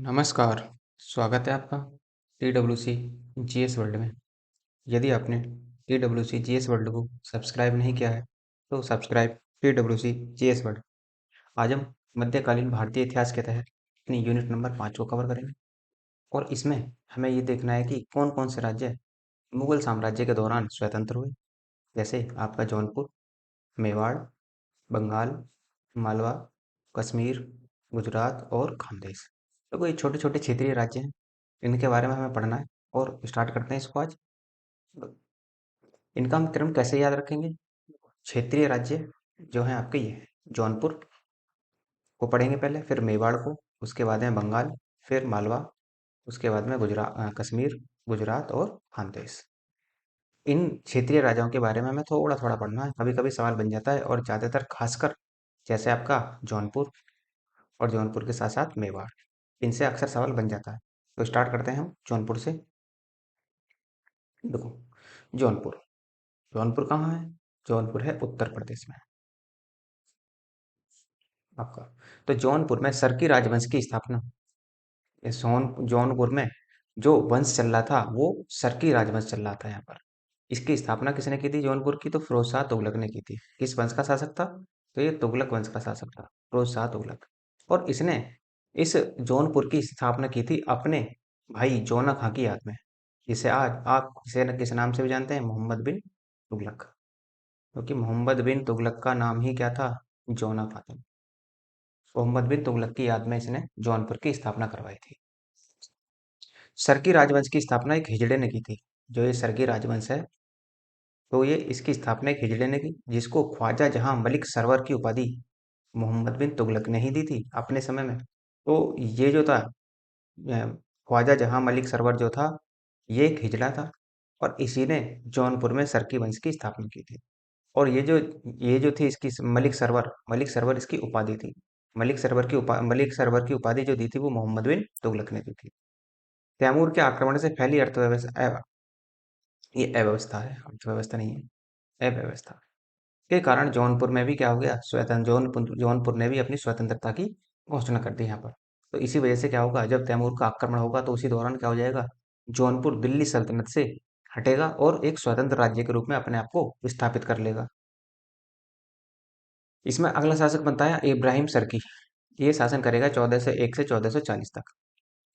नमस्कार, स्वागत है आपका TWC जीएस वर्ल्ड में। यदि आपने TWC जीएस वर्ल्ड को सब्सक्राइब नहीं किया है, तो सब्सक्राइब TWC जीएस वर्ल्ड। आज हम मध्यकालीन भारतीय इतिहास के तहत अपनी यूनिट नंबर 5 को कवर करेंगे और इसमें हमें ये देखना है कि कौन-कौन से राज्य मुगल साम्राज्य के दौरान स्वतंत्र हुए, जैसे आपका जौनपुर, मेवाड़, बंगाल, मालवा, कश्मीर, गुजरात और खानदेश। तो ये छोटे-छोटे क्षेत्रीय राज्य हैं, इनके बारे में हमें पढ़ना है और स्टार्ट करते हैं इसको आज। इनका हम क्रम कैसे याद रखेंगे? क्षेत्रीय राज्य जो हैं आपके ये जौनपुर को पढ़ेंगे पहले, फिर मेवाड़ को, उसके बाद में बंगाल, फिर मालवा, उसके बाद में कश्मीर, गुजरात और खानदेश। इन क्षेत्रीय राजाओं के बारे में हमें थोड़ा-थोड़ा पढ़ना है, कभी-कभी सवाल बन जाता है और ज़्यादातर खासकर जैसे आपका जौनपुर और जौनपुर के साथ-साथ मेवाड़, इनसे अक्सर सवाल बन जाता है। तो स्टार्ट करते हैं हम जौनपुर से। देखो, जौनपुर जौनपुर कहाँ है? जौनपुर है उत्तर प्रदेश में आपका। तो जौनपुर में सरकी राजवंश की स्थापना, ये जौनपुर में जो वंश चल रहा था वो सरकी राजवंश चल रहा था यहाँ पर। इसकी स्थापना किसने की थी जौनपुर की? तो फिरोज शाह तुगलक ने की थी। किस वंश का शासक था? तो ये तुगलक वंश का शासक था, फिरोज शाह तुगलक। और इसने इस जौनपुर की स्थापना की थी अपने भाई जौना खां की याद में, जिसे आज आप किसे न किस नाम से भी जानते हैं, मोहम्मद बिन तुगलक। क्योंकि मोहम्मद बिन तुगलक का नाम ही क्या था? जौना खां था। मोहम्मद बिन तुगलक की याद में इसने जौनपुर की स्थापना करवाई थी। सरकी राजवंश की स्थापना एक हिजड़े ने की थी। जो ये सरकी राजवंश है, तो ये इसकी स्थापना एक हिजड़े ने की, जिसको ख्वाजा जहां मलिक सरवर की उपाधि मोहम्मद बिन तुगलक ने ही दी थी अपने समय में। तो ये जो था ख्वाजा जहां मलिक सरवर जो था, ये एक हिजड़ा था और इसी ने जौनपुर में सरकी वंश की स्थापना की थी। और ये जो थी इसकी मलिक सरवर इसकी उपाधि थी। मलिक सरवर की उपाधि जो दी थी वो मोहम्मद बिन तुगलक ने दी थी। तैमूर के आक्रमण से फैली अर्थव्यवस्था, ये अव्यवस्था है, अर्थव्यवस्था नहीं है, अव्यवस्था के कारण जौनपुर में भी क्या हो गया? जौनपुर ने भी अपनी स्वतंत्रता की घोषणा कर दी यहाँ पर। तो इसी वजह से क्या होगा, जब तैमूर का आक्रमण होगा तो उसी दौरान क्या हो जाएगा, जौनपुर दिल्ली सल्तनत से हटेगा और एक स्वतंत्र राज्य के रूप में अपने आप को स्थापित कर लेगा। इसमें अगला शासक बनता है इब्राहिम सरकी। ये शासन करेगा 1401 से 1440 तक।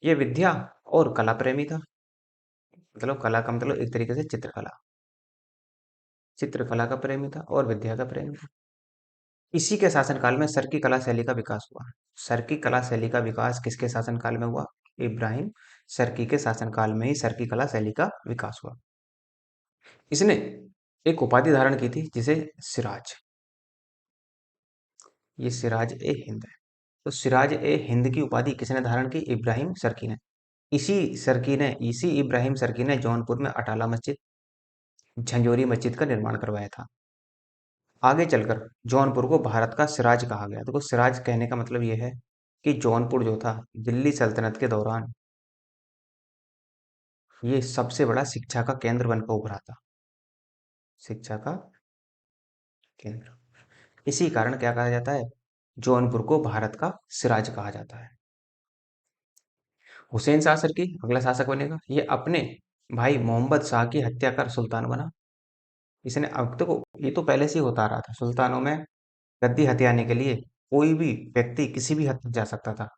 ये विद्या और कला प्रेमी था। मतलब कला का मतलब एक तरीके से चित्रकला का प्रेमी था और विद्या का प्रेमी था। इसी के शासनकाल में सरकी कला शैली का विकास हुआ। सरकी कला शैली का विकास किसके शासनकाल में हुआ? इब्राहिम सरकी के शासनकाल में ही सरकी कला शैली का विकास हुआ। इसने एक उपाधि धारण की थी जिसे सिराज, ये सिराज ए हिंद है। तो सिराज ए हिंद की उपाधि किसने धारण की? इब्राहिम सरकी ने। इसी इब्राहिम सरकी ने जौनपुर में अटाला मस्जिद, झंझोरी मस्जिद का निर्माण करवाया था। आगे चलकर जौनपुर को भारत का सिराज कहा गया। देखो, सिराज कहने का मतलब यह है कि जौनपुर जो था दिल्ली सल्तनत के दौरान ये सबसे बड़ा शिक्षा का केंद्र बनकर उभरा था। शिक्षा का केंद्र। इसी कारण क्या कहा जाता है? जौनपुर को भारत का सिराज कहा जाता है। हुसैन शाह सरकी अगला शासक बनेगा। ये अपने भाई मोहम्मद शाह की हत्या कर सुल्तान बना। इसने अब तक, ये तो पहले से ही होता आ रहा था, सुल्तानों में गद्दी हथियाने के लिए कोई भी व्यक्ति किसी भी हद तक जा सकता था।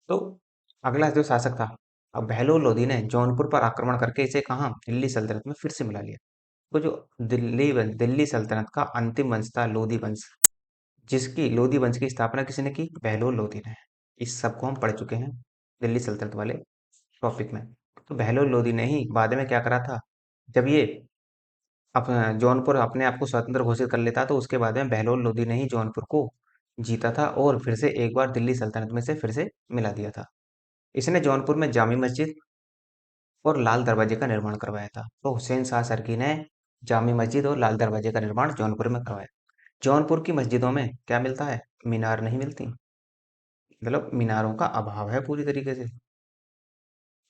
तो अगला जो शासक था, अब बहलोल लोदी ने जौनपुर पर आक्रमण करके इसे कहाँ, दिल्ली सल्तनत में फिर से मिला लिया। तो जो दिल्ली सल्तनत का अंतिम वंश था लोदी वंश, जिसकी लोदी वंश की स्थापना किसने की? बहलोल लोदी ने। इस सब को हम पढ़ चुके हैं दिल्ली सल्तनत वाले टॉपिक में। तो बहलोल लोदी ने ही बाद में क्या करा था, जब ये जौनपुर अपने आप को स्वतंत्र घोषित कर लेता तो उसके बाद में बहलोल लोदी ने ही जौनपुर को जीता था और फिर से एक बार दिल्ली सल्तनत में से फिर से मिला दिया था। इसने जौनपुर में जामी मस्जिद और लाल दरवाजे का निर्माण करवाया था। तो हुसैन शाह सरकी ने जामी मस्जिद और लाल दरवाजे का निर्माण जौनपुर में करवाया। जौनपुर की मस्जिदों में क्या मिलता है? मीनार नहीं मिलती। मतलब मीनारों का अभाव है पूरी तरीके से।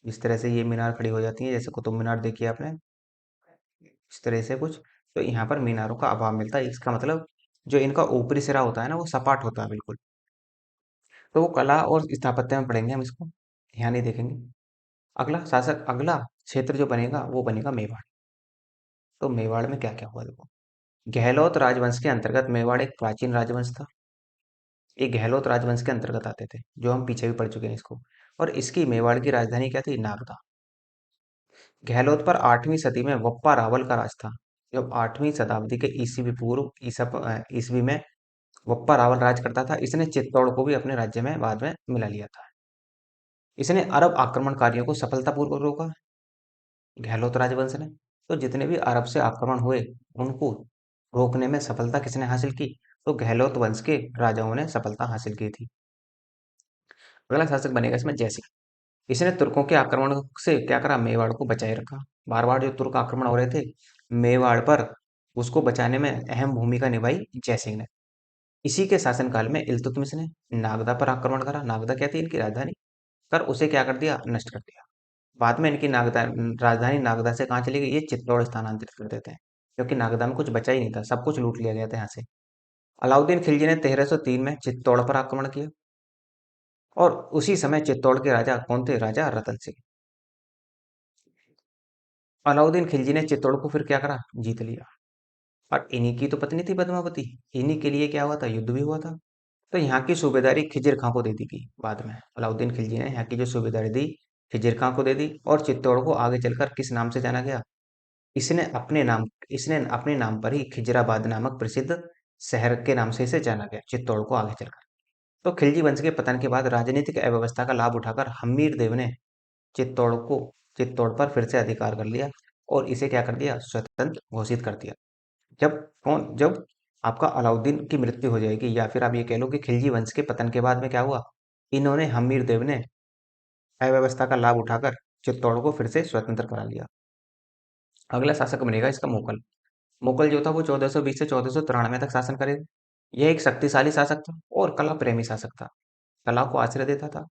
इस तरह से ये मीनार खड़ी हो जाती है, जैसे कुतुब मीनार देखी आपने, इस तरह से कुछ। तो यहाँ पर मीनारों का अभाव मिलता है। इसका मतलब जो इनका ऊपरी सिरा होता है ना, वो सपाट होता है बिल्कुल। तो वो कला और स्थापत्य में पढ़ेंगे हम इसको। यहाँ नहीं देखेंगे। अगला क्षेत्र जो बनेगा वो बनेगा मेवाड़। तो मेवाड़ में क्या क्या हुआ देखो। गहलोत राजवंश के अंतर्गत मेवाड़ एक प्राचीन राजवंश था। ये गहलोत राजवंश के अंतर्गत आते थे, जो हम पीछे भी पढ़ चुके हैं इसको। और इसकी मेवाड़ की राजधानी क्या थी? नागदा। गहलोत पर 8वीं सदी में वप्पा रावल का राज था। जब 8वीं शताब्दी के ईसवी पूर्व ईसवी में वप्पा रावल राज करता था, इसने चित्तौड़ को भी अपने राज्य में बाद में मिला लिया था। इसने अरब आक्रमणकारियों को सफलतापूर्वक रोका, गहलोत राजवंश ने। तो जितने भी अरब से आक्रमण हुए, उनको रोकने में सफलता किसने हासिल की? तो गहलोत वंश के राजाओं ने सफलता हासिल की थी। अगला शासक बनेगा इसमें जयसिंह। इसने तुर्कों के आक्रमण से क्या करा? मेवाड़ को बचाए रखा। बार बार जो तुर्क आक्रमण हो रहे थे मेवाड़ पर, उसको बचाने में अहम भूमिका निभाई जयसिंह ने। इसी के शासनकाल में इल्तुतमिश ने नागदा पर आक्रमण करा। नागदा क्या थी? इनकी राजधानी। कर उसे क्या कर दिया? नष्ट कर दिया। बाद में इनकी राजधानी नागदा से कहाँ चली गई? ये चित्तौड़ स्थानांतरित कर देते हैं, क्योंकि नागदा में कुछ बचा ही नहीं था, सब कुछ लूट लिया गया था यहाँ से। अलाउद्दीन खिलजी ने 1303 में चित्तौड़ पर आक्रमण किया। और उसी समय चित्तौड़ के राजा कौन थे? राजा रतन सिंह। अलाउद्दीन खिलजी ने चित्तौड़ को फिर क्या करा? जीत लिया। और इन्हीं की तो पत्नी थी पद्मावती। इन्हीं के लिए क्या हुआ था? युद्ध भी हुआ था। तो यहाँ की सूबेदारी खिजिर खां को दे दी गई बाद में। अलाउद्दीन खिलजी ने यहाँ की जो सूबेदारी दी खिजिर खां को दे दी। और चित्तौड़ को आगे चलकर किस नाम से जाना गया? इसने अपने नाम पर ही खिजराबाद नामक प्रसिद्ध शहर के नाम से इसे जाना गया, चित्तौड़ को आगे चलकर। तो खिलजी वंश के पतन के बाद राजनीतिक अव्यवस्था का लाभ उठाकर हम्मीर देव ने चित्तौड़ को चित्तौड़ पर फिर से अधिकार कर लिया और इसे क्या कर दिया? स्वतंत्र घोषित कर दिया। जब आपका अलाउद्दीन की मृत्यु हो जाएगी, या फिर आप ये कह लो कि खिलजी वंश के पतन के बाद में क्या हुआ, इन्होंने हम्मीर देव ने अव्यवस्था का लाभ उठाकर चित्तौड़ को फिर से स्वतंत्र करा लिया। अगला शासक बनेगा इसका मुगल। मुगल जो था वो 1420 से 1493 तक शासन करेगा। यह एक शक्तिशाली शासक था और कला प्रेमी शासक था। कला को आश्रय देता था।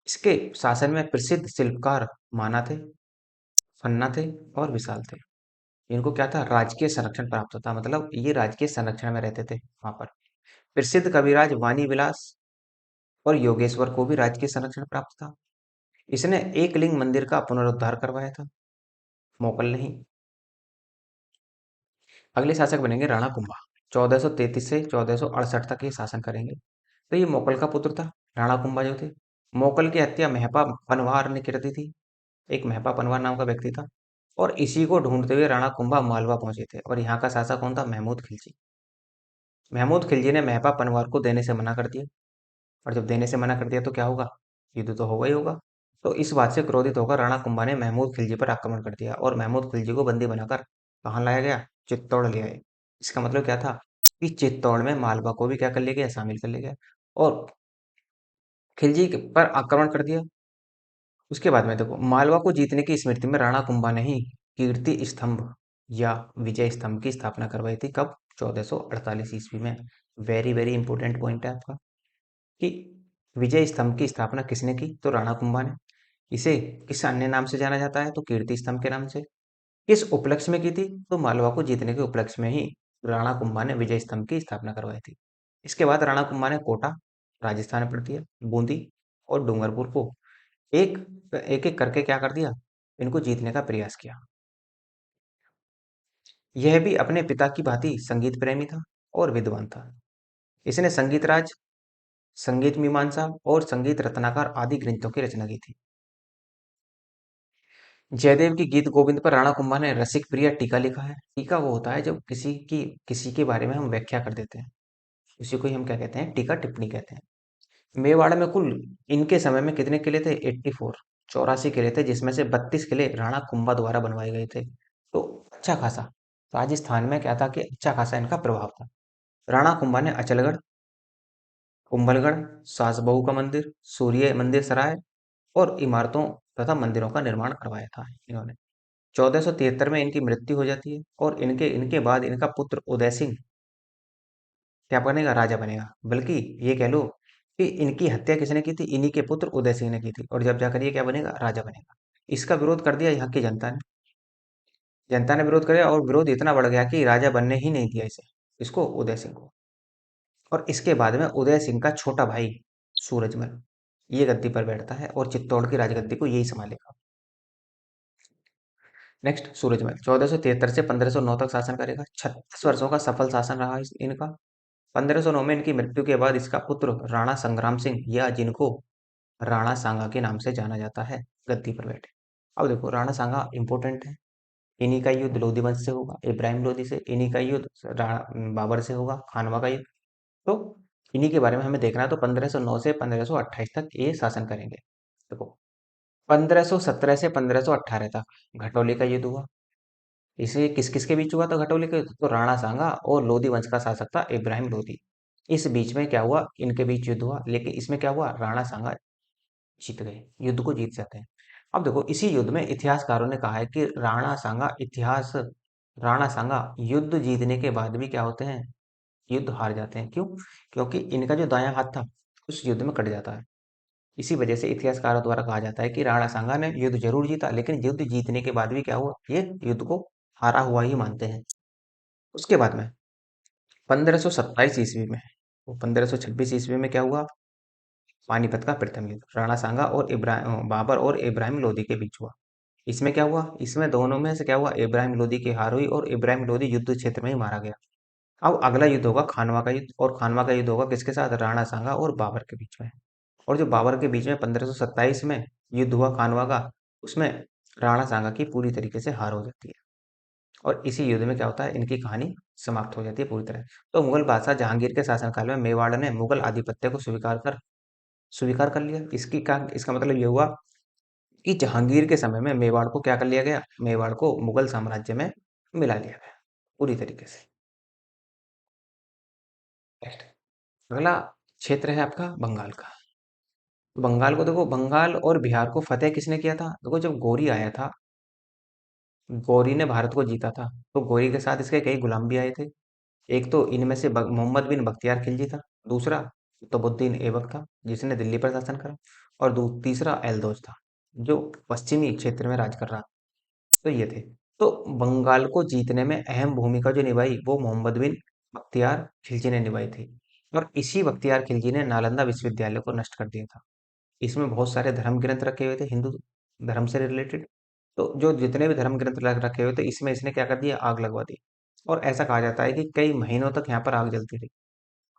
इसके शासन में प्रसिद्ध शिल्पकार माना थे, फन्ना थे और विशाल थे। इनको क्या था? राजकीय संरक्षण प्राप्त था, मतलब ये राजकीय संरक्षण में रहते थे वहां पर। प्रसिद्ध कविराज वाणी विलास और योगेश्वर को भी राजकीय संरक्षण प्राप्त था। इसने एक लिंग मंदिर का पुनरुद्धार करवाया था, मोगल नहीं। अगले शासक बनेंगे राणा कुंभा। 1433 से 1468 तक ये शासन करेंगे। तो ये मोगल का पुत्र था, राणा कुंभा जो थे। मोगल की हत्या मेहपा पनवार ने कर दी थी। एक मेहपा पनवार नाम का व्यक्ति था। और इसी को ढूंढते हुए राणा कुंभा मालवा पहुंचे थे। और यहाँ का शासक कौन था? महमूद खिलजी। महमूद खिलजी ने मेहपा पनवार को देने से मना कर दिया। और जब देने से मना कर दिया तो क्या होगा? युद्ध तो होगा ही होगा। तो इस बात से क्रोधित होकर राणा कुंभा ने महमूद खिलजी पर आक्रमण कर दिया और महमूद खिलजी को बंदी बनाकर कहाँ लाया गया? चित्तौड़ ले आए। इसका मतलब क्या था? कि चित्तौड़ में मालवा को भी क्या कर लिया गया? शामिल कर लिया गया। और पर आक्रमण कर दिया। उसके बाद में देखो, मालवा को जीतने की स्मृति में राणा कुंभा ने ही कीर्ति स्तंभ या विजय स्तंभ की स्थापना करवाई थी। कब? 1448 ईस्वी में। वेरी वेरी इंपॉर्टेंट पॉइंट है आपका कि विजय स्तंभ की स्थापना किसने की? तो राणा कुंभा ने। इसे किस अन्य नाम से जाना जाता है? तो कीर्ति स्तंभ के नाम से। किस उपलक्ष्य में की थी? तो मालवा को जीतने के उपलक्ष्य में ही राणा कुंभा ने विजय स्तंभ की स्थापना करवाई थी। इसके बाद राणा कुंभा ने कोटा, राजस्थान में पड़ती है, बूंदी और डूंगरपुर को एक एक एक करके क्या कर दिया? इनको जीतने का प्रयास किया। यह भी अपने पिता की भांति संगीत प्रेमी था और विद्वान था। इसने संगीत राज, संगीत मीमांसा और संगीत रत्नाकर आदि ग्रंथों की रचना की थी। जयदेव की गीत गोविंद पर राणा कुंभा ने रसिक प्रिय टीका लिखा है। टीका वो होता है जब किसी के बारे में हम व्याख्या कर देते हैं, उसी को ही हम क्या कहते हैं? टीका टिप्पणी कहते हैं। मेवाड़ में कुल इनके समय में कितने किले थे? 84, 84 किले थे, जिसमें से 32 किले राणा कुंभा द्वारा बनवाए गए थे। तो अच्छा खासा राजस्थान में क्या था कि अच्छा खासा इनका प्रभाव था। राणा कुंभा ने अचलगढ़, कुंभलगढ़, सासबहू का मंदिर, सूर्य मंदिर सराय और इमारतों तथा मंदिरों का निर्माण करवाया था इन्होंने। 1473 में इनकी मृत्यु हो जाती है और इनके इनके बाद इनका पुत्र उदय सिंह क्या बनेगा? राजा बनेगा। बल्कि ये कह लो कि इनकी हत्या किसने की थी? इन्हीं के पुत्र उदय सिंह ने की थी। और जब जाकर ये क्या बनेगा? राजा बनेगा। इसका विरोध कर दिया यहाँ की जनता ने। जनता ने विरोध किया और विरोध इतना बढ़ गया कि राजा बनने ही नहीं दिया इसे, इसको, उदय सिंह को। और इसके बाद में उदय सिंह का छोटा भाई सूरजमल, ये गद्दी पर बैठता है और चित्तौड़ की राजगद्दी को यही संभालेगा। नेक्स्ट सूरजमल 1473 से 1509 तक शासन करेगा। 36 वर्षों का सफल शासन रहा इनका। 1509 में इनकी मृत्यु के बाद इसका पुत्र राणा संग्राम सिंह, या जिनको राणा सांगा के नाम से जाना जाता है, गद्दी पर बैठे। अब देखो राणा सांगा इंपॉर्टेंट है। इन्हीं का युद्ध लोधी वंश से होगा, इब्राहिम लोधी से। इन्हीं का युद्ध बाबर से होगा, खानवा का युद्ध। तो इन्हीं के बारे में हमें देखना है। तो 1509 से 1528 तक ये शासन करेंगे। देखो 1517 से 1518 तक घटोली का युद्ध हुआ। इसे किस किस के बीच हुआ था घटोली का युद्ध? तो राणा सांगा और लोधी वंश का शासक था इब्राहिम लोधी। इस बीच में क्या हुआ, इनके बीच युद्ध हुआ, लेकिन इसमें क्या हुआ, राणा सांगा जीत गए, युद्ध को जीत जाते हैं। अब देखो इसी युद्ध में इतिहासकारों ने कहा है कि राणा सांगा युद्ध जीतने के बाद भी क्या होते हैं, युद्ध हार जाते हैं। क्यों? क्योंकि इनका जो दायां हाथ था उस युद्ध में कट जाता है। इसी वजह से इतिहासकारों द्वारा कहा जाता है कि राणा सांगा ने युद्ध जरूर जीता, लेकिन युद्ध जीतने के बाद भी क्या हुआ, ये युद्ध को हारा हुआ ही मानते हैं। उसके बाद में 1527 ईस्वी में, वो 1526 ईस्वी में क्या हुआ, पानीपत का प्रथम युद्ध राणा सांगा और बाबर और इब्राहिम लोदी के बीच हुआ। इसमें क्या हुआ, इसमें दोनों में से क्या हुआ, इब्राहिम लोदी की हार हुई और इब्राहिम लोदी युद्ध क्षेत्र में ही मारा गया। अब अगला युद्ध होगा खानवा का युद्ध, और खानवा का युद्ध होगा किसके साथ, राणा सांगा और बाबर के बीच में। और जो बाबर के बीच में 1527 में युद्ध हुआ खानवा का, उसमें राणा सांगा की पूरी तरीके से हार हो जाती है। और इसी युद्ध में क्या होता है, इनकी कहानी समाप्त हो जाती है पूरी तरह। तो मुगल बादशाह जहांगीर के शासनकाल में मेवाड़ ने मुगल आधिपत्य को स्वीकार कर लिया। इसका मतलब ये हुआ कि जहांगीर के समय में मेवाड़ को क्या कर लिया गया, मेवाड़ को मुगल साम्राज्य में मिला लिया गया पूरी तरीके से। नेक्स्ट, अगला क्षेत्र है आपका बंगाल का। बंगाल को देखो, बंगाल और बिहार को फतेह किसने किया था? देखो जब गौरी आया था, गौरी ने भारत को जीता था, तो गौरी के साथ इसके कई गुलाम भी आए थे। एक तो इनमें से मोहम्मद बिन बख्तियार खिलजी था, दूसरा कुतुबुद्दीन ऐबक था जिसने दिल्ली पर शासन करा, और तीसरा एलदौज था जो पश्चिमी क्षेत्र में राज कर रहा। तो ये थे। तो बंगाल को जीतने में अहम भूमिका जो निभाई वो मोहम्मद बिन बख्तियार खिलजी ने निभाई थी। और इसी बख्तियार खिलजी ने नालंदा विश्वविद्यालय को नष्ट कर दिया था। इसमें बहुत सारे धर्म ग्रंथ रखे हुए थे हिंदू धर्म से रिलेटेड। तो जो जितने भी धर्म ग्रंथ रखे हुए थे, इसमें इसने क्या कर दिया, आग लगवा दी। और ऐसा कहा जाता है कि कई महीनों तक यहाँ पर आग जलती रही।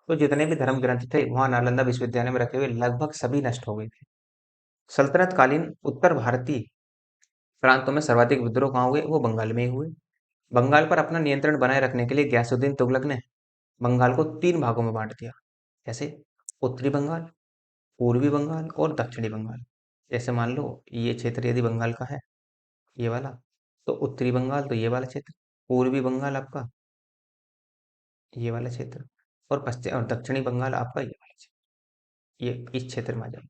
तो जितने भी धर्म ग्रंथ थे वहां नालंदा विश्वविद्यालय में रखे हुए लगभग सभी नष्ट हो गए थे। सल्तनत कालीन उत्तर भारतीय प्रांतों में सर्वाधिक विद्रोह कहाँ हुए, वो बंगाल में ही हुए। बंगाल पर अपना नियंत्रण बनाए रखने के लिए गयासुद्दीन तुगलक ने बंगाल को 3 भागों में बांट दिया। जैसे उत्तरी बंगाल, पूर्वी बंगाल और दक्षिणी बंगाल। जैसे मान लो ये क्षेत्र यदि बंगाल का है, ये वाला, तो उत्तरी बंगाल तो ये वाला क्षेत्र, पूर्वी बंगाल आपका ये वाला क्षेत्र, और पश्चिम और दक्षिणी बंगाल आपका ये वाला क्षेत्र, ये इस क्षेत्र में आ जाए।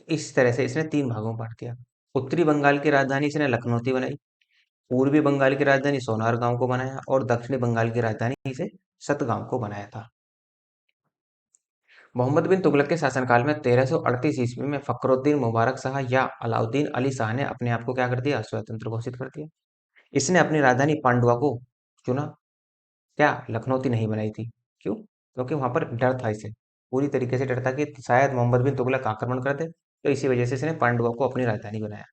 इस तरह से इसने 3 भागों में बांट दिया। उत्तरी बंगाल की राजधानी इसने लखनऊ बनाई, पूर्वी बंगाल की राजधानी सोनार गांव को बनाया, और दक्षिणी बंगाल की राजधानी इसे सतगांव को बनाया था। मोहम्मद बिन तुगलक के शासनकाल में 1338 ईस्वी में फखरुद्दीन मुबारक शाह या अलाउद्दीन अली शाह ने अपने आप को क्या कर दिया, स्वतंत्र घोषित कर दिया। इसने अपनी राजधानी पांडुआ को चुना, क्या लखनऊ नहीं बनाई थी। क्यों? क्योंकि वहां पर डर था इसे, पूरी तरीके से डर था कि शायद मोहम्मद बिन तुगलक आक्रमण कर दे। तो इसी वजह से इसने पांडुआ को अपनी राजधानी बनाया।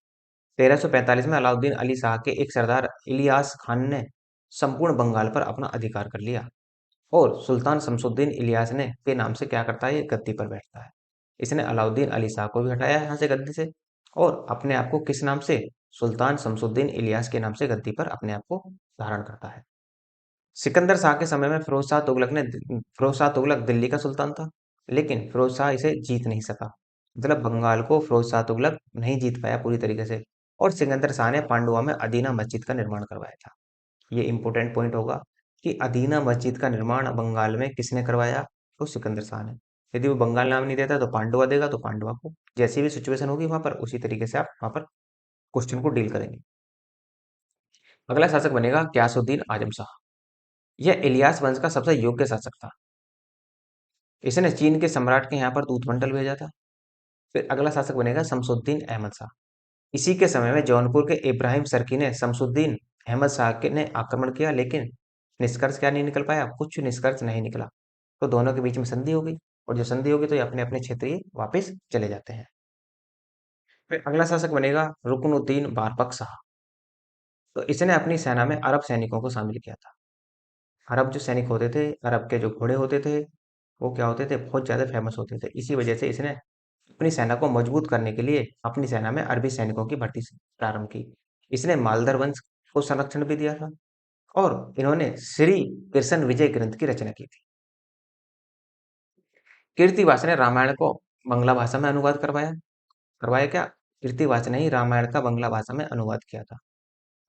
1345 में अलाउद्दीन अली शाह के एक सरदार इलियास खान ने संपूर्ण बंगाल पर अपना अधिकार कर लिया, और सुल्तान शमसुद्दीन इलियास ने के नाम से क्या करता है, ये गद्दी पर बैठता है। इसने अलाउद्दीन अली शाह को भी हटाया यहाँ से गद्दी से, और अपने आप को किस नाम से, सुल्तान शमसुद्दीन इलियास के नाम से गद्दी पर अपने आप को धारण करता है। सिकंदर शाह के समय में फिरोज शाह तुगलक दिल्ली का सुल्तान था, लेकिन फिरोज शाह इसे जीत नहीं सका। मतलब बंगाल को फिरोज शाह तुगलक नहीं जीत पाया पूरी तरीके से। और सिकंदर शाह ने पांडुआ में अदीना मस्जिद का निर्माण करवाया था। ये इंपॉर्टेंट पॉइंट होगा कि अदीना मस्जिद का निर्माण बंगाल में किसने करवाया, तो सिकंदर शाह ने। यदि वो बंगाल नाम नहीं देता तो पांडुआ देगा, तो पांडुआ को जैसी भी सिचुएशन होगी वहां पर उसी तरीके से आप वहां पर क्वेश्चन को डील करेंगे। अगला शासक बनेगा ग्यासुद्दीन आजम शाह। यह इलियास वंश का सबसे योग्य शासक था। इसने चीन के सम्राट के यहाँ पर दूतमंडल भेजा था। फिर अगला शासक बनेगा शमसुद्दीन अहमद शाह। इसी के समय में जौनपुर के इब्राहिम सर्की ने शमसुद्दीन अहमद शाह के ने आक्रमण किया, लेकिन निष्कर्ष क्या नहीं निकल पाया, कुछ निष्कर्ष नहीं निकला। तो दोनों के बीच में संधि हो गई, और जो संधि होगी तो ये अपने अपने क्षेत्र ही वापस चले जाते हैं। फिर अगला शासक बनेगा रुकनुद्दीन बारबक शाह। तो इसने अपनी सेना में अरब सैनिकों को शामिल किया था। अरब जो सैनिक होते थे, अरब के जो घोड़े होते थे, वो क्या होते थे, बहुत ज्यादा फेमस होते थे। इसी वजह से इसने अपनी सेना को मजबूत करने के लिए अपनी सेना में अरबी सैनिकों की भर्ती प्रारंभ की। इसने मालदर वंश को संरक्षण भी दिया था और इन्होंने श्री कृष्ण विजय ग्रंथ की रचना की थी। कीर्तिवास ने रामायण को बंगला भाषा में अनुवाद करवाया। करवाया क्या? कीर्तिवास ने ही रामायण का बंगला भाषा में अनुवाद किया था।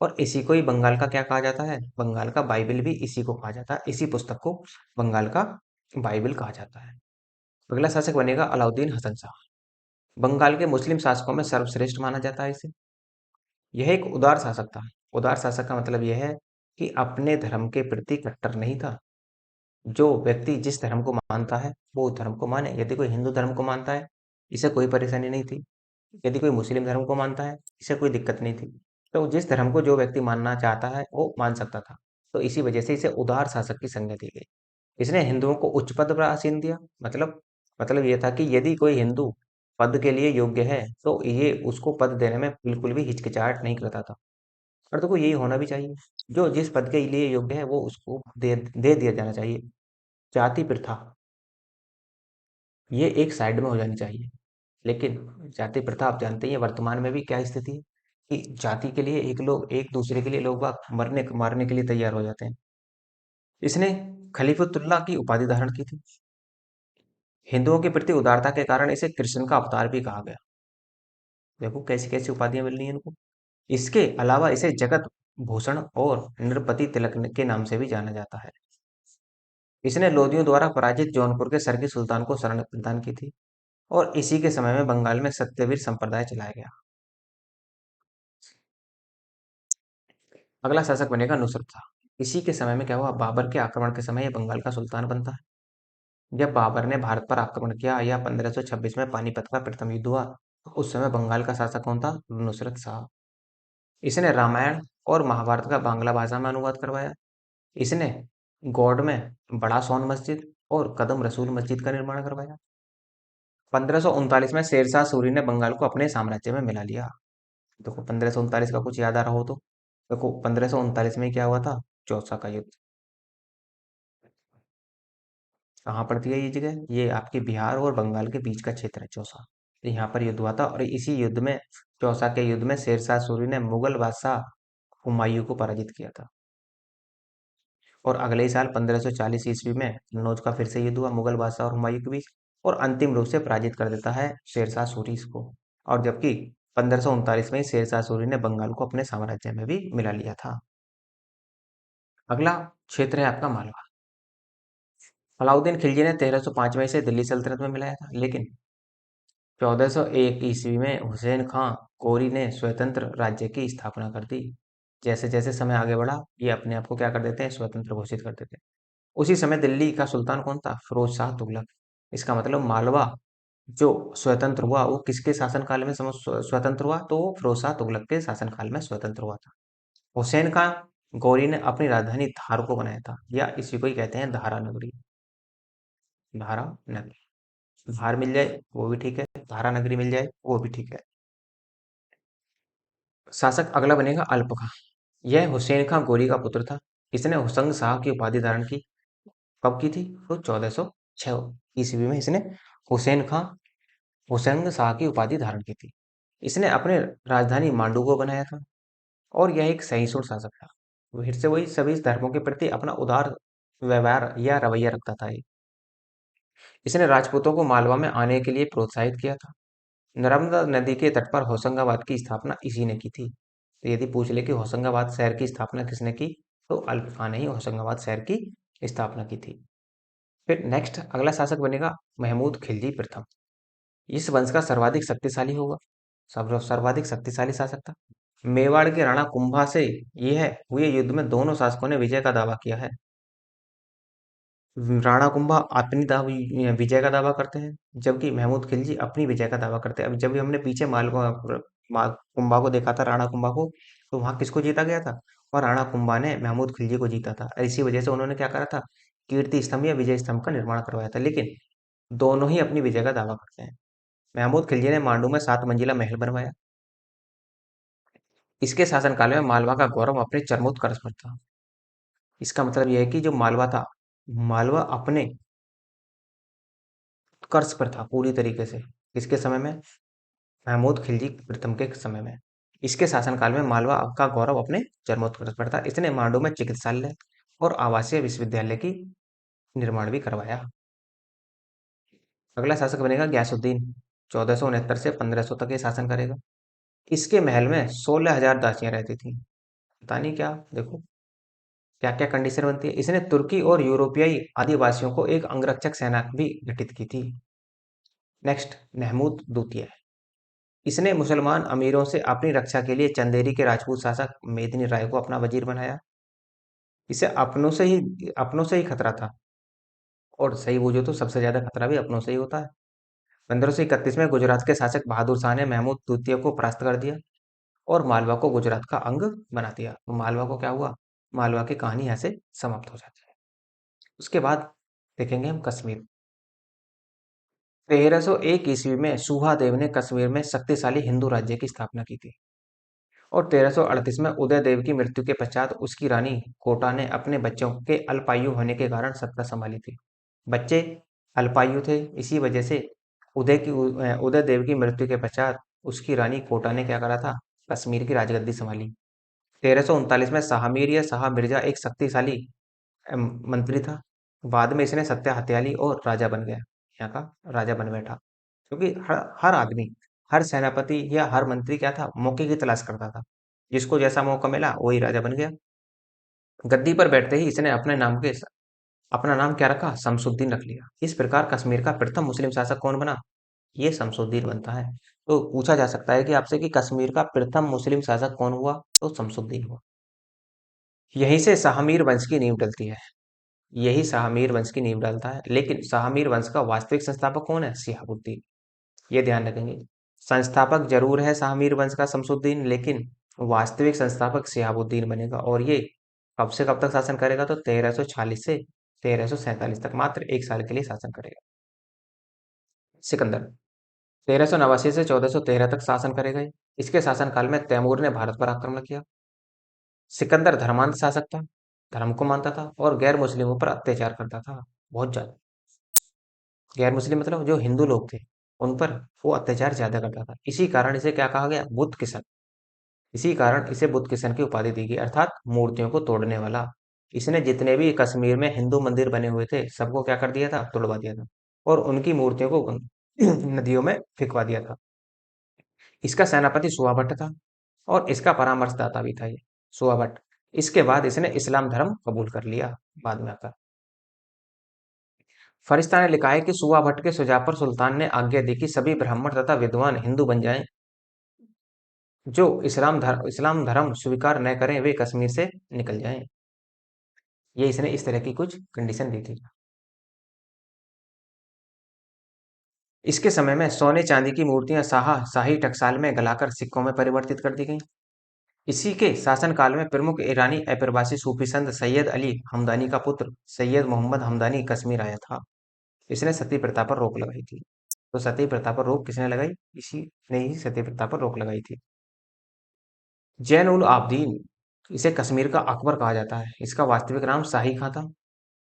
और इसी को ही बंगाल का क्या कहा जाता है? बंगाल का बाइबिल भी इसी को कहा जाता है। इसी पुस्तक को बंगाल का बाइबिल कहा जाता है। अगला शासक बनेगा अलाउद्दीन हसन शाह। बंगाल के मुस्लिम शासकों में सर्वश्रेष्ठ माना जाता है इसे। यह एक उदार शासक था। उदार शासक का मतलब यह है कि अपने धर्म के प्रति कट्टर नहीं था। जो व्यक्ति जिस धर्म को मानता है वो उस धर्म को माने। यदि कोई हिंदू धर्म को मानता है, इसे कोई परेशानी नहीं थी। यदि कोई मुस्लिम धर्म को मानता है, इसे कोई दिक्कत नहीं थी। तो जिस धर्म को जो व्यक्ति मानना चाहता है वो मान सकता था। तो इसी वजह से इसे उदार शासक की संज्ञा दी गई। इसने हिंदुओं को उच्च पद पर आसीन दिया। मतलब ये था कि यदि कोई हिंदू पद के लिए योग्य है तो ये उसको पद देने में बिल्कुल भी हिचकिचाहट नहीं करता था। और देखो यही होना भी चाहिए। जो जिस पद के लिए योग्य है वो उसको दे दिया जाना चाहिए। जाति प्रथा ये एक साइड में हो जानी चाहिए। लेकिन जाति प्रथा आप जानते ही हैं वर्तमान में भी क्या स्थिति है कि जाति के लिए एक दूसरे के लिए लोग बाग मरने मारने के लिए तैयार हो जाते हैं। इसने खलीफुतुल्लाह की उपाधि धारण की थी। हिंदुओं के प्रति उदारता के कारण इसे कृष्ण का अवतार भी कहा गया। देखो कैसी कैसी उपाधियां मिल रही हैं इनको। इसके अलावा इसे जगत भूषण और नृपति तिलक के नाम से भी जाना जाता है। इसने लोदियों द्वारा पराजित जौनपुर के सरगी सुल्तान को शरण प्रदान की थी और इसी के समय में बंगाल में सत्यवीर संप्रदाय चलाया गया। अगला शासक बनेगा नुसरत शाह। इसी के समय में क्या हुआ, बाबर के आक्रमण के समय ये बंगाल का सुल्तान बनता है। जब बाबर ने भारत पर आक्रमण किया या 1526 में पानीपत का प्रथम युद्ध हुआ तो उस समय बंगाल का शासक कौन था? नुसरत शाह। इसने रामायण और महाभारत का बांग्ला भाषा में अनुवाद करवाया। इसने गौड़ में बड़ा सोन मस्जिद और कदम रसूल मस्जिद का निर्माण करवाया। 1539 में शेरशाह सूरी ने बंगाल को अपने साम्राज्य में मिला लिया। देखो 1539 का कुछ याद आ रहा हो तो देखो 1539 में क्या हुआ था? चौसा का युद्ध। कहाँ पड़ती है ये जगह? ये आपके बिहार और बंगाल के बीच का क्षेत्र है चौसा। तो यहाँ पर युद्ध हुआ था और इसी युद्ध में, चौसा के युद्ध में शेरशाह सूरी ने मुगल बादशाह हुमायूं को पराजित किया था। और अगले ही साल 1540 ईस्वी में कन्नौज का फिर से युद्ध हुआ मुगल बादशाह और हुमायूं के बीच और अंतिम रूप से पराजित कर देता है शेरशाह सूरी इसको। और जबकि 1539 में ही शेरशाह सूरी ने बंगाल को अपने साम्राज्य में भी मिला लिया था। अगला क्षेत्र है आपका मालवा। अलाउद्दीन खिलजी ने 1305 में इसे दिल्ली सल्तनत में मिलाया था, लेकिन 1401 ईस्वी में हुसैन खां कोरी ने स्वतंत्र राज्य की स्थापना कर दी। जैसे जैसे समय आगे बढ़ा ये अपने आप को क्या कर देते हैं? स्वतंत्र घोषित कर देते हैं। उसी समय दिल्ली का सुल्तान कौन था? फिरोज शाह तुगलक। इसका मतलब मालवा जो स्वतंत्र हुआ वो किसके शासनकाल में स्वतंत्र हुआ? तो वो फिरोज शाह तुगलक के शासनकाल में स्वतंत्र हुआ था। हुसैन खां गौरी ने अपनी राजधानी धार को बनाया था, या इसी को ही कहते हैं धारा नगरी। धारा नगरी। धार मिल जाए वो भी ठीक है, धारा नगरी मिल जाए वो भी ठीक है। शासक अगला बनेगा अल्प खां। यह हुसैन खां गोरी का पुत्र था। इसने हुसंग शाह की उपाधि धारण की। कब की थी? तो 1406 ईस्वी में इसने हुसैन खां हुसैन शाह की उपाधि धारण की थी। इसने अपने राजधानी मांडू को बनाया था और यह एक सहिष्णु शासक था। फिर से वही सभी धर्मों के प्रति अपना उदार व्यवहार या रवैया रखता था ये। इसने राजपूतों को मालवा में आने के लिए प्रोत्साहित किया था। नर्मदा नदी के तट पर होशंगाबाद की स्थापना इसी ने की थी। तो यदि पूछ ले कि होशंगाबाद शहर की स्थापना किसने की, तो अल्प खां ने ही होशंगाबाद शहर की स्थापना की थी। फिर नेक्स्ट अगला शासक बनेगा महमूद खिलजी प्रथम। इस वंश का सर्वाधिक शक्तिशाली होगा, सर्वाधिक शक्तिशाली शासक था। मेवाड़ के राणा कुंभा से यह हुए युद्ध में दोनों शासकों ने विजय का दावा किया है। राणा कुंभा अपनी विजय का दावा करते हैं, जबकि महमूद खिलजी अपनी विजय का दावा करते हैं। अब जब भी हमने पीछे कुंभा को देखा था, राणा कुंभा को, तो वहां किसको जीता गया था? और राणा कुंभा ने महमूद खिलजी को जीता था। और इसी वजह से उन्होंने क्या करा था? कीर्ति स्तंभ या विजय स्तंभ का निर्माण करवाया था। लेकिन दोनों ही अपनी विजय का दावा करते हैं। महमूद खिलजी ने मांडू में 7 मंजिला महल बनवाया। इसके शासनकाल में मालवा का गौरव अपने चरमोत्कर्ष पर था। इसका मतलब यह है कि जो मालवा था, मालवा अपने उत्कर्ष पर था पूरी तरीके से। किसके समय में? महमूद खिलजी प्रथम के समय में। इसके शासनकाल में मालवा का गौरव अपने चरमोत्कर्ष पर था। इसने मांडू में चिकित्सालय और आवासीय विश्वविद्यालय की निर्माण भी करवाया। अगला शासक बनेगा ग्यासुद्दीन। 1469 से 1500 तक ये शासन करेगा। इसके महल में 16,000 दासियां रहती थी। पता नहीं क्या, देखो क्या क्या कंडीशन बनती है। इसने तुर्की और यूरोपियाई आदिवासियों को एक अंगरक्षक सेना भी गठित की थी। नेक्स्ट, महमूद द्वितीय। इसने मुसलमान अमीरों से अपनी रक्षा के लिए चंदेरी के राजपूत शासक मेदिनी राय को अपना वजीर बनाया। इसे अपनों से ही खतरा था। और सही बूझो तो सबसे ज्यादा खतरा भी अपनों से ही होता है। 1531 में गुजरात के शासक बहादुर शाह ने महमूद द्वितीय को परास्त कर दिया और मालवा को गुजरात का अंग बना दिया। तो मालवा को क्या हुआ? मालवा की कहानी यहाँ से समाप्त हो जाती है। उसके बाद देखेंगे हम कश्मीर। 1301 ईस्वी में सुहादेव ने कश्मीर में शक्तिशाली हिंदू राज्य की स्थापना की थी। और 1338 में उदयदेव की मृत्यु के पश्चात उसकी रानी कोटा ने अपने बच्चों के अल्पायु होने के कारण सत्ता संभाली थी। बच्चे अल्पायु थे, इसी वजह से उदयदेव की मृत्यु के पश्चात उसकी रानी कोटा ने क्या करा था? कश्मीर की राजगद्दी संभाली। 1339 में शाह मीर या शाह मिर्जा एक शक्तिशाली मंत्री था। बाद में इसने सत्या हत्याली और राजा बन गया, यहाँ का राजा बन बैठा। क्योंकि हर आदमी, हर सेनापति या हर मंत्री क्या था? मौके की तलाश करता था। जिसको जैसा मौका मिला वही राजा बन गया। गद्दी पर बैठते ही इसने अपना नाम क्या रखा? शमसुद्दीन रख लिया। इस प्रकार कश्मीर का प्रथम मुस्लिम शासक कौन बना? ये शमसुद्दीन बनता है। तो पूछा जा सकता है कि आपसे कि कश्मीर का प्रथम मुस्लिम शासक कौन हुआ? तो शमसुद्दीन हुआ। यहीं से शाहमीर वंश की नींव डलती है। यही शाहमीर वंश की नींव डालता है। लेकिन शाहमीर वंश का वास्तविक संस्थापक कौन है? शिहाबुद्दीन। ये ध्यान रखेंगे। संस्थापक जरूर है शाहमीर वंश का शमसुद्दीन, लेकिन वास्तविक संस्थापक शिहाबुद्दीन बनेगा। और ये कब से कब तक शासन करेगा? तो 1346 से 1347 तक, मात्र 1 साल के लिए शासन करेगा। सिकंदर 1389 से 1413 तक शासन करेगा। इसके शासनकाल में तैमूर ने भारत पर आक्रमण किया। सिकंदर धर्मांध शासक था, धर्म को मानता था और गैर मुस्लिमों पर अत्याचार करता था, बहुत ज्यादा। गैर मुस्लिम मतलब जो हिंदू लोग थे उन पर वो अत्याचार ज्यादा करता था। इसी कारण इसे क्या कहा गया? बुद्ध किशन। इसी कारण इसे बुद्ध किशन की उपाधि दी गई, अर्थात मूर्तियों को तोड़ने वाला। इसने जितने भी कश्मीर में हिंदू मंदिर बने हुए थे सबको क्या कर दिया था? तोड़वा दिया था और उनकी मूर्तियों को नदियों में फेंकवा दिया था। इसका सेनापति सुआ था और इसका परामर्शदाता भी था ये सुआ। इसके बाद इसने इस्लाम धर्म कबूल कर लिया बाद में आकर। फरिश्ता ने लिखा है कि सुआ के सुझाव पर सुल्तान ने आज्ञा दी कि सभी ब्राह्मण तथा विद्वान हिंदू बन जाएं। जो इस्लाम धर्म स्वीकार न करें वे कश्मीर से निकल जाएं। ये इसने इस तरह की कुछ कंडीशन दी थी। इसके समय में सोने चांदी की मूर्तियां शाही टकसाल में गलाकर सिक्कों में परिवर्तित कर दी गईं। इसी के शासनकाल में प्रमुख ईरानी अप्रवासी सूफी संत सैयद अली हमदानी का पुत्र सैयद मोहम्मद हमदानी कश्मीर आया था। इसने सती प्रथा पर रोक लगाई थी। तो सती प्रथा पर रोक किसने लगाई? इसी ने ही सती प्रथा पर रोक लगाई थी। जैन उल आबदीन, इसे कश्मीर का अकबर कहा जाता है। इसका वास्तविक नाम शाही खां था।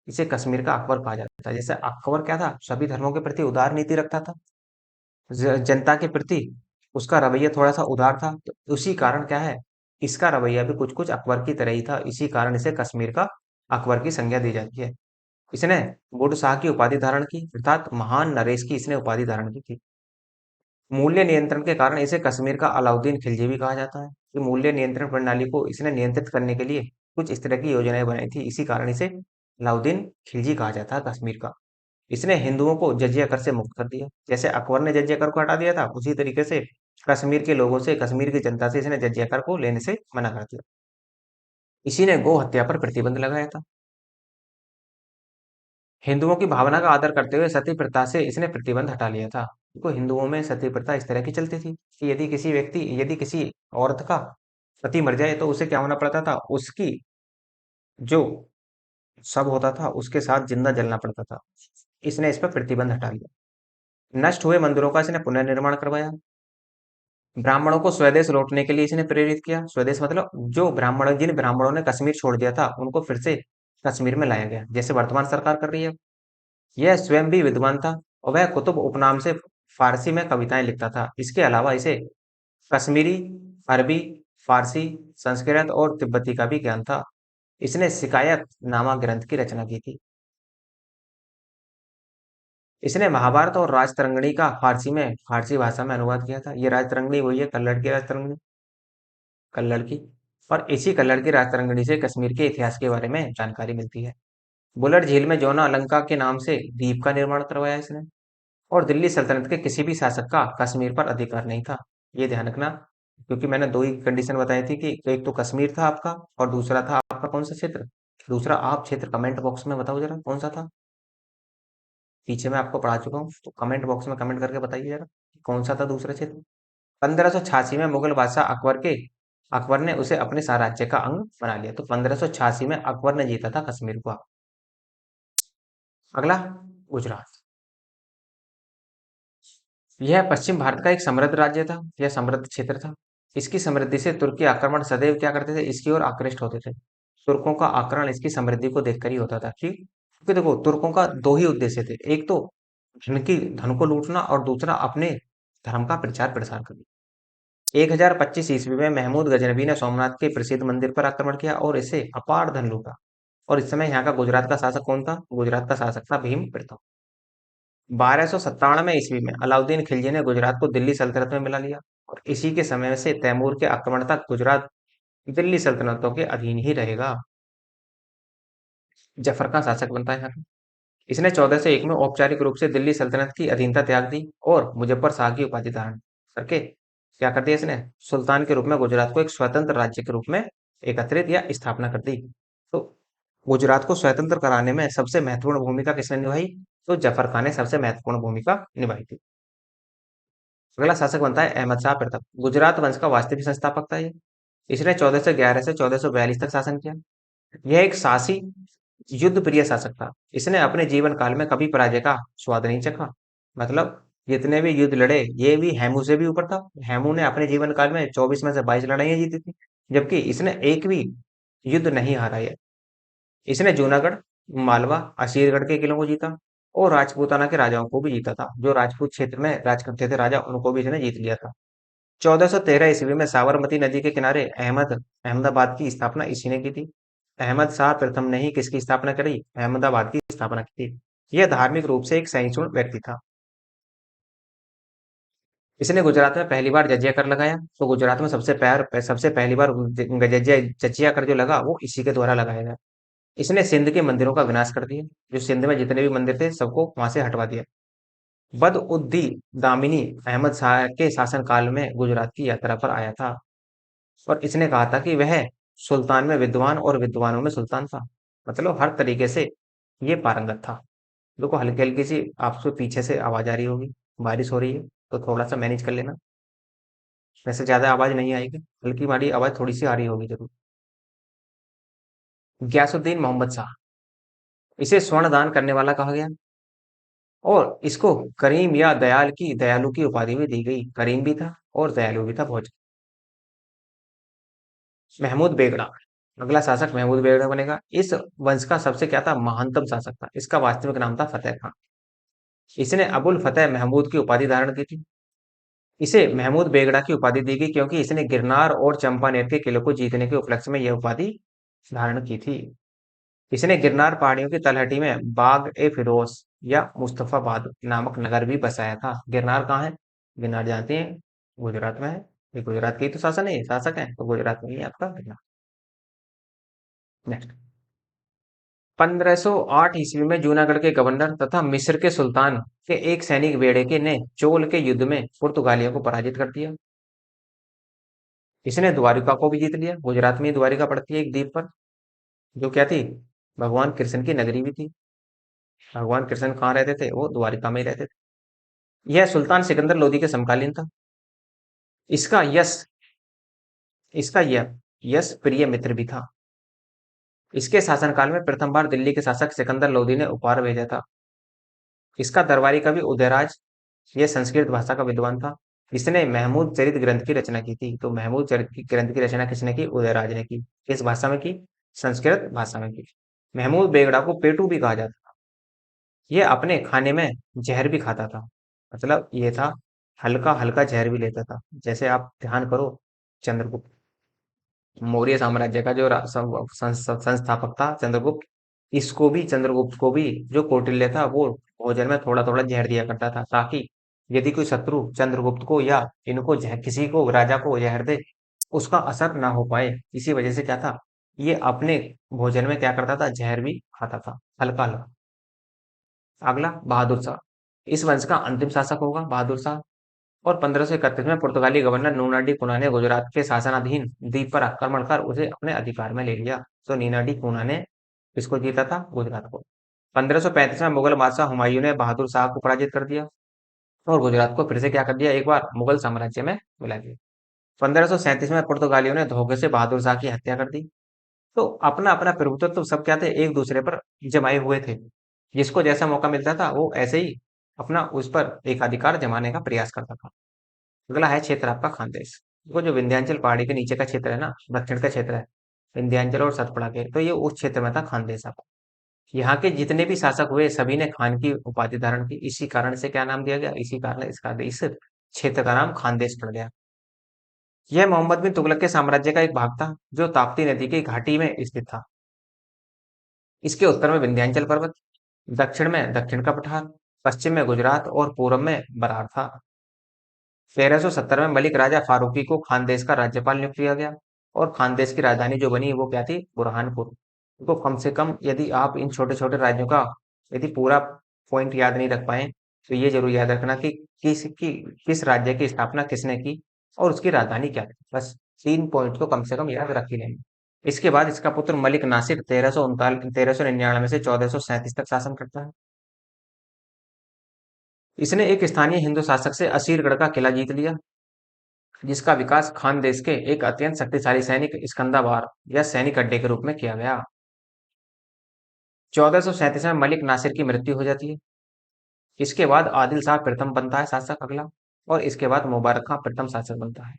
इसे कश्मीर का अकबर कहा जाता है। जैसे अकबर क्या था? सभी धर्मों के प्रति उदार नीति रखता था। जनता के प्रति उसका रवैया थोड़ा सा उदार था। तो उसी कारण क्या है, इसका रवैया भी कुछ कुछ अकबर की तरह ही था। इसी कारण इसे कश्मीर का अकबर की संज्ञा दी जाती है। इसने बुढ़ शाह की उपाधि धारण की, अर्थात महान नरेश की इसने उपाधि धारण की थी। मूल्य नियंत्रण के कारण इसे कश्मीर का अलाउद्दीन खिलजी भी कहा जाता है। कि मूल्य नियंत्रण प्रणाली को इसने नियंत्रित करने के लिए कुछ इस तरह की योजनाएं बनाई थी, इसी कारण इसे अलाउद्दीन खिलजी कहा जाता है कश्मीर का। इसने हिंदुओं को जजिया कर से मुक्त कर दिया। जैसे अकबर ने जजिया कर को हटा दिया था, उसी तरीके से कश्मीर के लोगों से, कश्मीर की जनता से इसने जजिया कर को लेने से मना कर दिया। इसी ने गो हत्या पर प्रतिबंध लगाया था। हिंदुओं की भावना का आदर करते हुए सती प्रथा से इसने प्रतिबंध हटा लिया था। देखो हिंदुओं में सती प्रथा इस तरह की चलती थी कि यदि किसी औरत का पति मर जाए तो उसे क्या होना पड़ता था? उसकी जो शव होता था उसके साथ जिंदा जलना पड़ता था। इसने इस पर प्रतिबंध हटा लिया। नष्ट हुए मंदिरों का इसने पुनर्निर्माण करवाया। ब्राह्मणों को स्वदेश लौटने के लिए इसने प्रेरित किया। स्वदेश मतलब जो ब्राह्मण, जिन ब्राह्मणों ने कश्मीर छोड़ दिया था उनको फिर से कश्मीर में लाया गया, जैसे वर्तमान सरकार कर रही है। यह स्वयं भी विद्वान था और वह कुतुब उपनाम से फारसी में कविताएं लिखता था। इसके अलावा इसे कश्मीरी, अरबी, फारसी, संस्कृत और तिब्बती का भी ज्ञान था। इसने शिकायत नामा ग्रंथ की रचना की थी। इसने महाभारत और राजतरंगिणी का फारसी भाषा में अनुवाद किया था। ये राजतरंगिणी वही है, कल्लड़ की राजतरंगिणी, कल्लड़ की। और इसी कल्लड़ की राजतरंगिणी से कश्मीर के इतिहास के बारे में जानकारी मिलती है। बुलर झील में जौना अलंका के नाम से द्वीप का निर्माण करवाया इसने। और दिल्ली सल्तनत के किसी भी शासक का कश्मीर पर अधिकार नहीं था। ये ध्यान रखना, क्योंकि मैंने दो ही कंडीशन बताई थी कि एक तो कश्मीर था आपका और दूसरा था आपका कौन सा क्षेत्र। दूसरा आप क्षेत्र कमेंट बॉक्स में बताओ जरा कौन सा था। पीछे मैं आपको पढ़ा चुका हूँ, तो कमेंट बॉक्स में कमेंट करके बताइए जरा कि कौन सा था दूसरा क्षेत्र। 1586 में मुगल बादशाह अकबर ने उसे अपने साम्राज्य का अंग बना लिया। तो 1586 में अकबर ने जीता था कश्मीर को। अगला, गुजरात। यह पश्चिम भारत का एक समृद्ध राज्य था, यह समृद्ध क्षेत्र था। इसकी समृद्धि से तुर्की आक्रमण सदैव क्या करते थे, इसकी ओर आकृष्ट होते थे। तुर्कों का आक्रमण इसकी समृद्धि को देखकर ही होता था। क्योंकि देखो तुर्कों का दो ही उद्देश्य थे, एक तो धन को लूटना और दूसरा अपने धर्म का प्रचार प्रसार करना। 1025 ईस्वी में महमूद गजनबी ने सोमनाथ के प्रसिद्ध मंदिर पर आक्रमण किया और इससे अपार धन लूटा। और इस समय यहाँ का गुजरात का शासक कौन था, गुजरात का शासक था भीम प्रथम। 1297 ईस्वी में अलाउद्दीन खिलजी ने गुजरात को दिल्ली सल्तनत में मिला लिया। और इसी के समय से तैमूर के आक्रमण तक गुजरात दिल्ली सल्तनतों के अधीन ही रहेगा। जफर का शासक बनता है यहाँ पे। इसने 1401 में औपचारिक रूप से दिल्ली सल्तनत की अधीनता त्याग दी और मुजफ्फर शाह की उपाधि धारण करके क्या कर दिया, इसने सुल्तान के रूप में गुजरात को एक स्वतंत्र राज्य के रूप में एकत्रित या स्थापना कर दी। तो गुजरात को स्वतंत्र कराने में सबसे महत्वपूर्ण भूमिका किसने निभाई, तो जफर खान ने सबसे महत्वपूर्ण भूमिका निभाई थी। अगला शासक बनता है अहमद शाह प्रताप। गुजरात वंश का वास्तविक संस्थापक था ये। इसने 1411 से 1442 तक शासन किया। यह एक साहसी युद्ध प्रिय शासक था। इसने अपने जीवन काल में कभी पराजय का स्वाद नहीं चखा। मतलब जितने भी युद्ध लड़े ये भी हेमू से भी ऊपर था। हेमू ने अपने जीवन काल में 24 में से 22 लड़ाइयां जीती थी, जबकि इसने एक भी युद्ध नहीं हारा है। इसने जूनागढ़, मालवा, असीरगढ़ के किलों को जीता और राजपूताना के राजाओं को भी जीता था। जो राजपूत क्षेत्र में राज करते थे राजा, उनको भी इसने जीत लिया था। 1413 ईस्वी में साबरमती नदी के किनारे अहमदाबाद की स्थापना इसी ने की थी। अहमद शाह प्रथम ने ही किसकी स्थापना करी, अहमदाबाद की स्थापना की थी। यह धार्मिक रूप से एक सहिष्णु व्यक्ति था। इसने गुजरात में पहली बार जजिया कर लगाया। तो गुजरात में सबसे पहली बार जजिया जजिया कर जो लगा वो इसी के द्वारा लगाया गया। इसने सिंध के मंदिरों का विनाश कर दिया। जो सिंध में जितने भी मंदिर थे सबको वहां से हटवा दिया। बदउद्दी दामिनी अहमद शाह के शासनकाल में गुजरात की यात्रा पर आया था और इसने कहा था कि वह सुल्तान में विद्वान और विद्वानों में सुल्तान था। मतलब हर तरीके से ये पारंगत था। देखो हल्की हल्की सी आपसे पीछे से आवाज आ रही होगी, बारिश हो रही है तो थोड़ा सा मैनेज कर लेना। वैसे ज्यादा आवाज नहीं आएगी, हल्की माड़ी आवाज थोड़ी सी आ रही होगी जरूर। गयासुद्दीन मोहम्मद शाह, इसे स्वर्ण दान करने वाला कहा गया और इसको करीम या दयालु की उपाधि भी दी गई। करीम भी था और दयालु भी था बहुत। महमूद बेगड़ा, अगला शासक महमूद बेगड़ा बनेगा। इस वंश का सबसे क्या था, महानतम शासक था। इसका वास्तविक नाम था फतेह खान। इसने अबुल फतेह महमूद की उपाधि धारण की थी। इसे महमूद बेगड़ा की उपाधि दी गई क्योंकि इसने गिरनार और चंपानेर के किले को जीतने के उपलक्ष्य में यह उपाधि धारण की थी। इसने गिरनार पहाड़ियों की तलहटी में बाग ए फिरोज या मुस्तफाबाद नामक नगर भी बसाया था। गिरनार कहाँ है, गिरनार जानते हैं, गुजरात में है। ये गुजरात के ही तो शासन है, शासक है, तो गुजरात में ही है आपका गिरनार। नेक्स्ट, 1508 ईस्वी में जूनागढ़ के गवर्नर तथा मिस्र के सुल्तान के एक सैनिक बेड़े के ने चोल के युद्ध में पुर्तगालियों को पराजित कर दिया। इसने द्वारिका को भी जीत लिया। गुजरात में ही द्वारिका पड़ती है एक द्वीप पर, जो क्या थी, भगवान कृष्ण की नगरी भी थी। भगवान कृष्ण कहाँ रहते थे, वो द्वारिका में ही रहते थे। यह सुल्तान सिकंदर लोदी के समकालीन था। इसका यश इसका यह यश प्रिय मित्र भी था। इसके शासनकाल में प्रथम बार दिल्ली के शासक सिकंदर लोदी ने उपहार भेजा था। इसका दरबारी कवि उदयराज, ये संस्कृत भाषा का विद्वान था। इसने महमूद चरित ग्रंथ की रचना की थी। तो महमूद चरित की ग्रंथ की रचना किसने की? उदयराज ने की। किस भाषा में की? संस्कृत भाषा में की। महमूद बेगड़ा को पेटू भी कहा जाता था। ये अपने खाने में जहर भी खाता था। मतलब ये था, हल्का हल्का जहर भी लेता था। जैसे आप ध्यान करो, चंद्रगुप्त मौर्य साम्राज्य का जो संस्थापक था चंद्रगुप्त, इसको भी, चंद्रगुप्त को भी जो कौटिल्य था वो भोजन में थोड़ा थोड़ा जहर दिया करता था, ताकि यदि कोई शत्रु चंद्रगुप्त को या इनको किसी को, राजा को जहर दे, उसका असर ना हो पाए। इसी वजह से क्या था, ये अपने भोजन में क्या करता था, जहर भी खाता था, हल्का हल्का। अगला, बहादुर शाह। इस वंश का अंतिम शासक होगा बहादुर शाह। और 1531 में पुर्तगाली गवर्नर नूना डी कुना ने गुजरात के शासनाधीन द्वीप पर आक्रमण कर उसे अपने अधिकार में ले लिया। तो नीना डी कुना ने किसको जीता था? गुजरात को। 1535 में मुगल बादशाह हुमायूं ने बहादुर शाह को पराजित कर दिया और गुजरात को फिर से क्या कर दिया, एक बार मुगल साम्राज्य में मिला दिया। 1537 में पुर्तगालियों ने धोखे से बहादुर शाह की हत्या कर दी। तो अपना अपना प्रभुत्व तो सब क्या थे, एक दूसरे पर जमाए हुए थे। जिसको जैसा मौका मिलता था वो ऐसे ही अपना उस पर एकाधिकार जमाने का प्रयास करता था। अगला है क्षेत्र आपका खानदेश। वो जो विंध्याचल पहाड़ी के नीचे का क्षेत्र है ना, दक्षिण का क्षेत्र है, विंध्याचल और सतपुड़ा के, तो ये उस क्षेत्र में था खानदेश आपका। यहाँ के जितने भी शासक हुए सभी ने खान की उपाधि धारण की। इसी कारण से क्या नाम दिया गया, इसी कारण इसका इस क्षेत्र का नाम खानदेश पड़ गया। यह मोहम्मद बिन तुगलक के साम्राज्य का एक भाग था, जो ताप्ती नदी की घाटी में स्थित था। इसके उत्तर में विंध्याचल पर्वत, दक्षिण में दक्षिण का पठार, पश्चिम में गुजरात और पूर्व में बरार था। 1370 में मलिक राजा फारूकी को खानदेश का राज्यपाल नियुक्त किया गया और खानदेश की राजधानी जो बनी वो क्या थी? बुरहानपुर। तो कम से कम यदि आप इन छोटे छोटे राज्यों का यदि पूरा पॉइंट याद नहीं रख पाए, तो ये जरूर याद रखना कि किस राज्य की स्थापना किसने की और उसकी राजधानी क्या थी। बस 3 पॉइंट तो कम से कम याद रख ही लेंगे। इसके बाद इसका पुत्र मलिक नासिर 1399 से 1437 तक शासन करता है। इसने एक स्थानीय हिंदू शासक से असीरगढ़ का किला जीत लिया, जिसका विकास खानदेश के एक अत्यंत शक्तिशाली सैनिक स्कंदाबार या सैनिक अड्डे के रूप में किया गया। 1437 में मलिक नासिर की मृत्यु हो जाती है। इसके बाद आदिल शाह प्रथम बनता है शासक अगला, और इसके बाद मुबारक खां प्रथम शासक बनता है।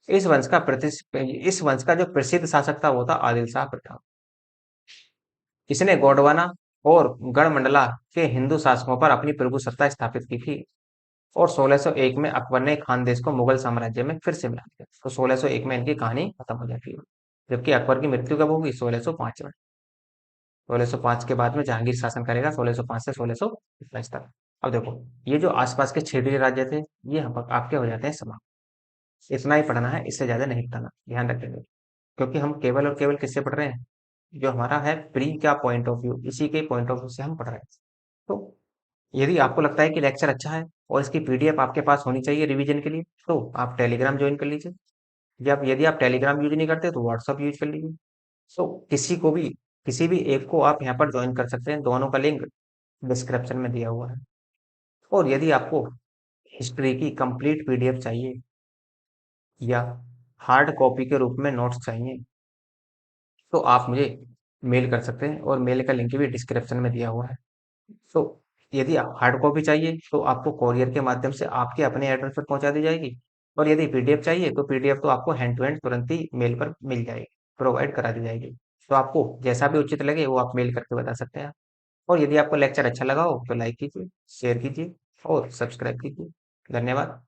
इस वंश का जो प्रसिद्ध शासक था वो था आदिल शाह प्रथम। इसने गोंडवाना और गढ़मंडला के हिंदू शासकों पर अपनी प्रभु सत्ता स्थापित की थी। और 1601 में अकबर ने खानदेश को मुगल साम्राज्य में फिर से मिला दिया। तो 1601 में इनकी कहानी खत्म हो जाती है। जबकि अकबर की मृत्यु कब होगी? 1605 में। 1605 के बाद में जहांगीर शासन करेगा, 1605 से 1627 तक। अब देखो, ये जो आसपास के क्षेत्रीय राज्य थे, ये आपके हो जाते हैं समाप्त। इतना ही पढ़ना है, इससे ज्यादा नहीं पढ़ना, ध्यान रखेंगे। क्योंकि हम केवल और केवल किससे पढ़ रहे हैं? जो हमारा है प्री का पॉइंट ऑफ व्यू, इसी के पॉइंट ऑफ व्यू से हम पढ़ रहे हैं। तो यदि आपको लगता है कि लेक्चर अच्छा है और इसकी पीडीएफ आपके पास होनी चाहिए रिवीजन के लिए, तो आप टेलीग्राम ज्वाइन कर लीजिए। या यदि आप टेलीग्राम यूज नहीं करते तो व्हाट्सअप यूज कर लीजिए। तो किसी भी एक को आप यहाँ पर ज्वाइन कर सकते हैं। दोनों का लिंक डिस्क्रिप्शन में दिया हुआ है। और यदि आपको हिस्ट्री की कंप्लीट पीडीएफ चाहिए या हार्ड कॉपी के रूप में नोट्स चाहिए, तो आप मुझे मेल कर सकते हैं और मेल का लिंक भी डिस्क्रिप्शन में दिया हुआ है। तो यदि हार्ड कॉपी चाहिए तो आपको कोरियर के माध्यम से आपके अपने एड्रेस पर पहुंचा दी जाएगी। और यदि पीडीएफ चाहिए तो पीडीएफ तो आपको हैंड टू हैंड तुरंत ही मेल पर मिल जाएगी, प्रोवाइड करा दी जाएगी। तो आपको जैसा भी उचित लगे वो आप मेल करके बता सकते हैं। और यदि आपको लेक्चर अच्छा लगा हो तो लाइक कीजिए, शेयर कीजिए और सब्सक्राइब कीजिए। धन्यवाद।